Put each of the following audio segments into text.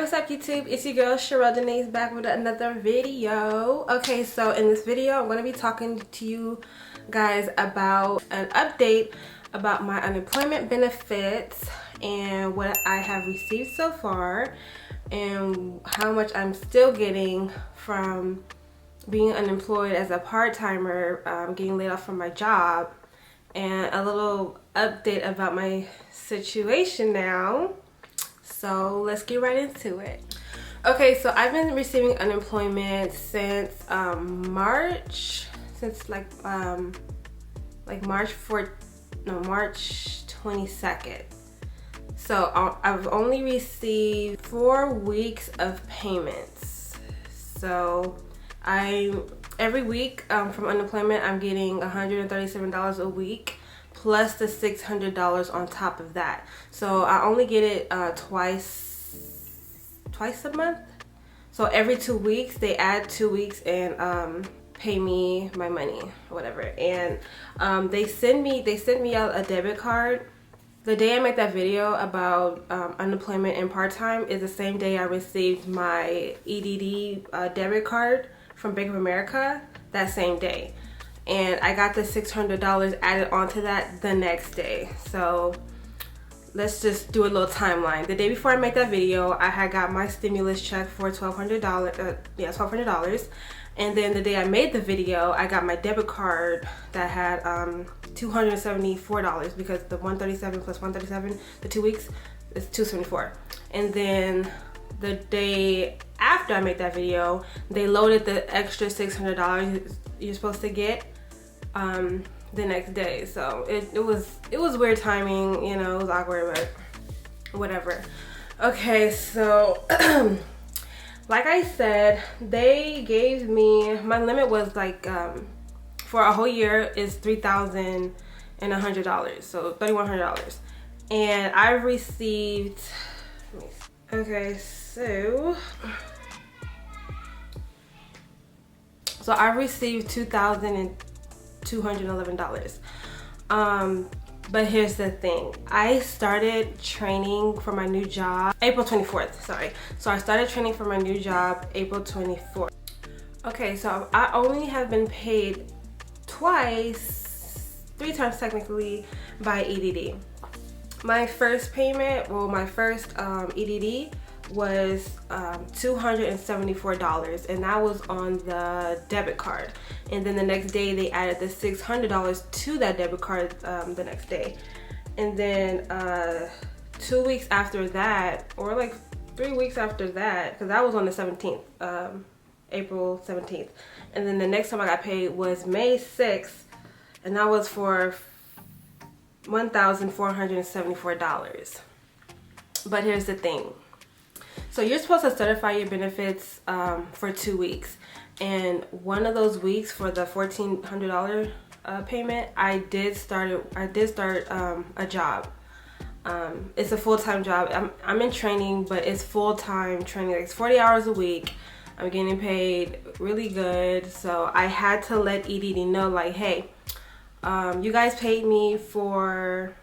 what's up YouTube? It's your girl Sherrell Denise back with another video. Okay, so in this video I'm going to be talking to you guys about an update about my unemployment benefits and what I have received so far and how much I'm still getting from being unemployed as a part-timer, getting laid off from my job, and a little update about my situation now. So let's get right into it. Okay, so I've been receiving unemployment since March 22nd. So I've only received 4 weeks of payments. So every week from unemployment I'm getting $137 a week plus the $600 on top of that. So I only get it twice a month. So every 2 weeks they add 2 weeks and pay me my money or whatever. And they send me out a debit card. The day I made that video about unemployment and part-time is the same day I received my EDD debit card from Bank of America that same day. And I got the $600 added onto that the next day. So let's just do a little timeline. The day before I made that video, I had got my stimulus check for $1,200. And then the day I made the video, I got my debit card that had $274 because the $137 plus $137, the 2 weeks, is $274. And then the day after I made that video, they loaded the extra $600 you're supposed to get the next day. So it was weird timing, you know, it was awkward, but whatever. Okay, so like I said, they gave me, my limit was like for a whole year is $3,100, so $3,100, and I've received, okay, so I've received $2,211. But here's the thing. I started training for my new job April 24th, sorry. So I started training for my new job April 24th. Okay, so I only have been paid three times technically by EDD. My first payment, well, my first EDD was $274, and that was on the debit card. And then the next day they added the $600 to that debit card the next day. And then 2 weeks after that, or like 3 weeks after that, because that was on the 17th, April 17th. And then the next time I got paid was May 6th, and that was for $1,474. But here's the thing. So you're supposed to certify your benefits for 2 weeks, and one of those weeks for the $1,400 payment, I did start a job. It's a full-time job. I'm in training, but it's full-time training. Like, it's 40 hours a week. I'm getting paid really good, so I had to let EDD know, like, hey, you guys paid me for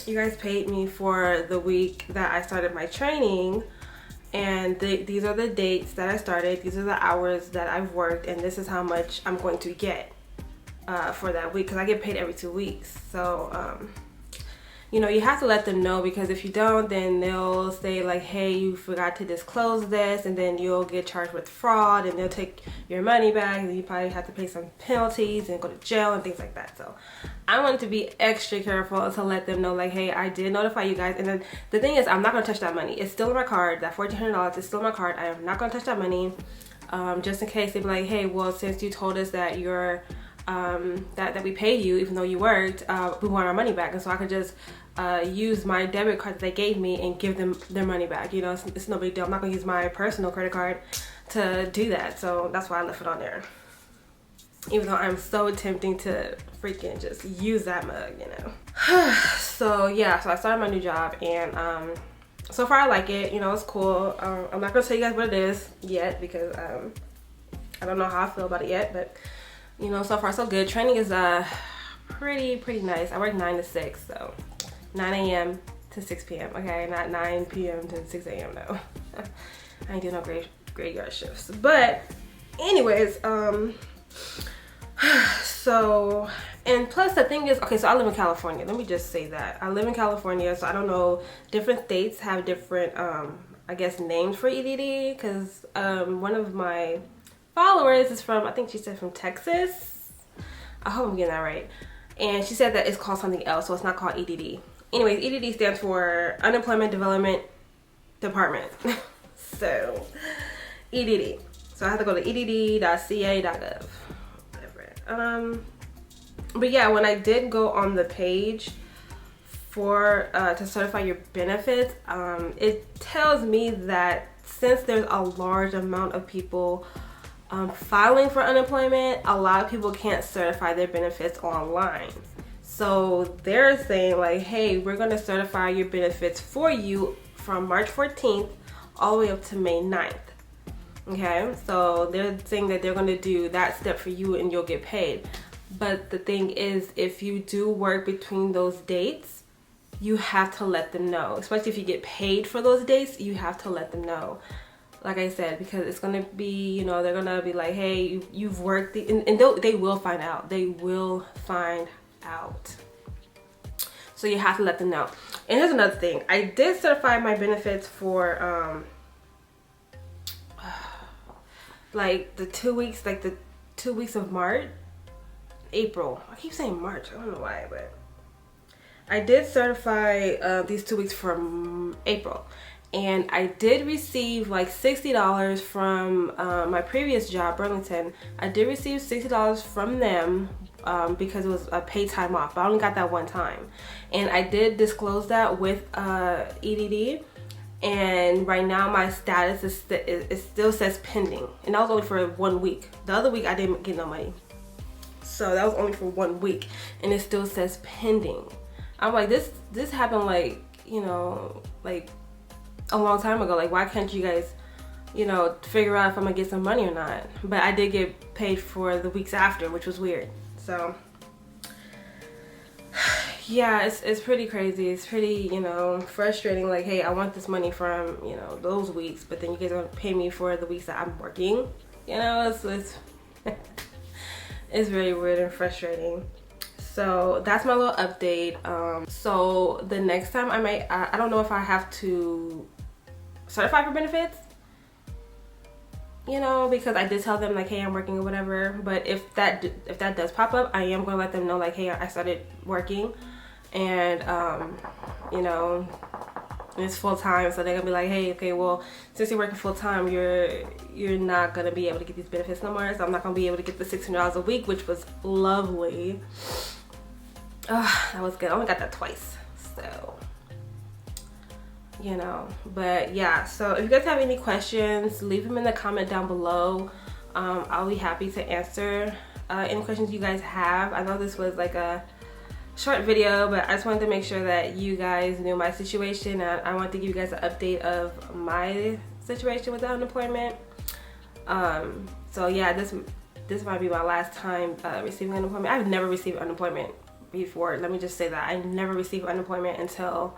the week that I started my training, and these are the dates that I started, these are the hours that I've worked, and this is how much I'm going to get for that week, because I get paid every 2 weeks. So you know, you have to let them know, because if you don't, then they'll say like, hey, you forgot to disclose this, and then you'll get charged with fraud, and they'll take your money back, and you probably have to pay some penalties and go to jail and things like that. So I want to be extra careful to let them know, like, hey, I did notify you guys. And then the thing is, I'm not going to touch that money. It's still in my card. That $1,400 is still in my card. I am not going to touch that money, just in case they be like, hey, well, since you told us that you're that we paid you even though you worked, we want our money back. And so I could just use my debit card that they gave me and give them their money back. You know, it's no big deal. I'm not gonna use my personal credit card to do that. So that's why I left it on there, even though I'm so tempting to freaking just use that mug, you know. So yeah, so I started my new job, and so far I like it. You know, it's cool. I'm not gonna tell you guys what it is yet, because I don't know how I feel about it yet, but you know, so far so good. Training is pretty nice. I work 9 to 6, so 9 a.m. to 6 p.m. okay, not 9 p.m. to 6 a.m. no. I ain't doing no graveyard shifts. But anyways, so, and plus the thing is, okay, so I live in California. Let me just say that. I live in California, so I don't know, different states have different, I guess, names for EDD, because one of my followers is from, I think she said from Texas. I hope I'm getting that right. And she said that it's called something else, so it's not called EDD. Anyways, EDD stands for Unemployment Development Department. So, EDD. So I have to go to edd.ca.gov. Whatever. But yeah, when I did go on the page for to certify your benefits, it tells me that since there's a large amount of people filing for unemployment, a lot of people can't certify their benefits online. So they're saying like, hey, we're going to certify your benefits for you from March 14th all the way up to May 9th. Okay, so they're saying that they're going to do that step for you and you'll get paid. But the thing is, if you do work between those dates, you have to let them know. Especially if you get paid for those dates, you have to let them know. Like I said, because it's going to be, you know, they're going to be like, hey, you've worked, and they will find out. They will find out. So you have to let them know. And here's another thing. I did certify my benefits for, like the 2 weeks, like the 2 weeks of April. I keep saying March. I don't know why, but I did certify these 2 weeks from April. And I did receive like $60 from my previous job, Burlington. I did receive $60 from them because it was a paid time off. But I only got that one time. And I did disclose that with EDD. And right now my status is it still says pending. And that was only for 1 week. The other week I didn't get no money. So that was only for 1 week. And it still says pending. I'm like, this happened like, you know, like a long time ago. Like, why can't you guys, you know, figure out if I'm gonna get some money or not? But I did get paid for the weeks after, which was weird. So yeah, it's pretty crazy. It's pretty, you know, frustrating. Like, hey, I want this money from, you know, those weeks, but then you guys don't pay me for the weeks that I'm working. You know, it's it's very weird and frustrating. So that's my little update. So the next time I don't know if I have to certify for benefits, you know, because I did tell them like, hey, I'm working or whatever. But if that does pop up, I am going to let them know like, hey, I started working, and you know, it's full time. So they're gonna be like, hey, okay, well, since you're working full time, you're not gonna be able to get these benefits no more. So I'm not gonna be able to get the $600 a week, which was lovely. That was good. I only got that twice, so you know. But yeah, so if you guys have any questions, leave them in the comment down below. I'll be happy to answer any questions you guys have. I know this was like a short video, but I just wanted to make sure that you guys knew my situation, and I wanted to give you guys an update of my situation with the unemployment. So yeah, this might be my last time receiving unemployment. I've never received unemployment before. Let me just say that I never received unemployment until,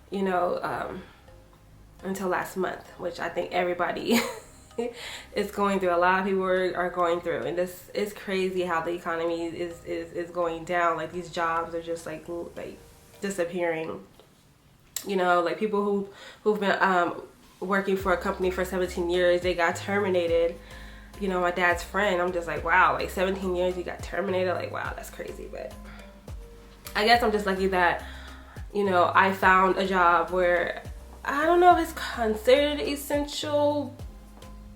you know, until last month, which I think everybody is going through. A lot of people are going through, and this is crazy how the economy is going down. Like, these jobs are just like disappearing. You know, like people who've been working for a company for 17 years, they got terminated. You know, my dad's friend, I'm just like, wow, like 17 years you got terminated, like, wow, that's crazy. But I guess I'm just lucky that, you know, I found a job where I don't know if it's considered essential.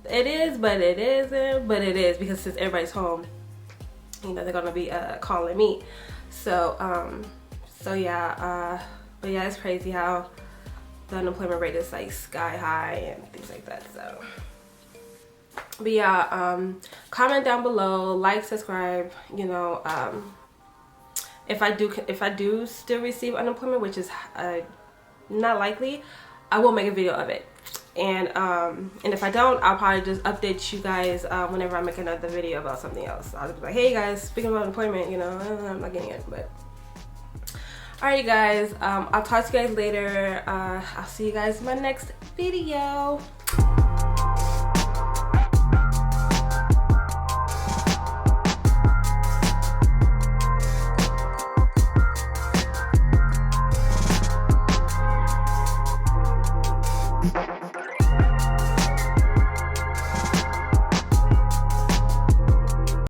It is, but it isn't. But it is, because since everybody's home, you know, they're gonna be calling me. So so yeah, but yeah, it's crazy how the unemployment rate is like sky high and things like that. So but yeah, comment down below, like, subscribe, you know. If I do still receive unemployment, which is not likely, I will make a video of it. And if I don't, I'll probably just update you guys whenever I make another video about something else. I'll just be like, hey guys, speaking about unemployment, you know, I'm not getting it. But Alright, you guys, I'll talk to you guys later. I'll see you guys in my next video.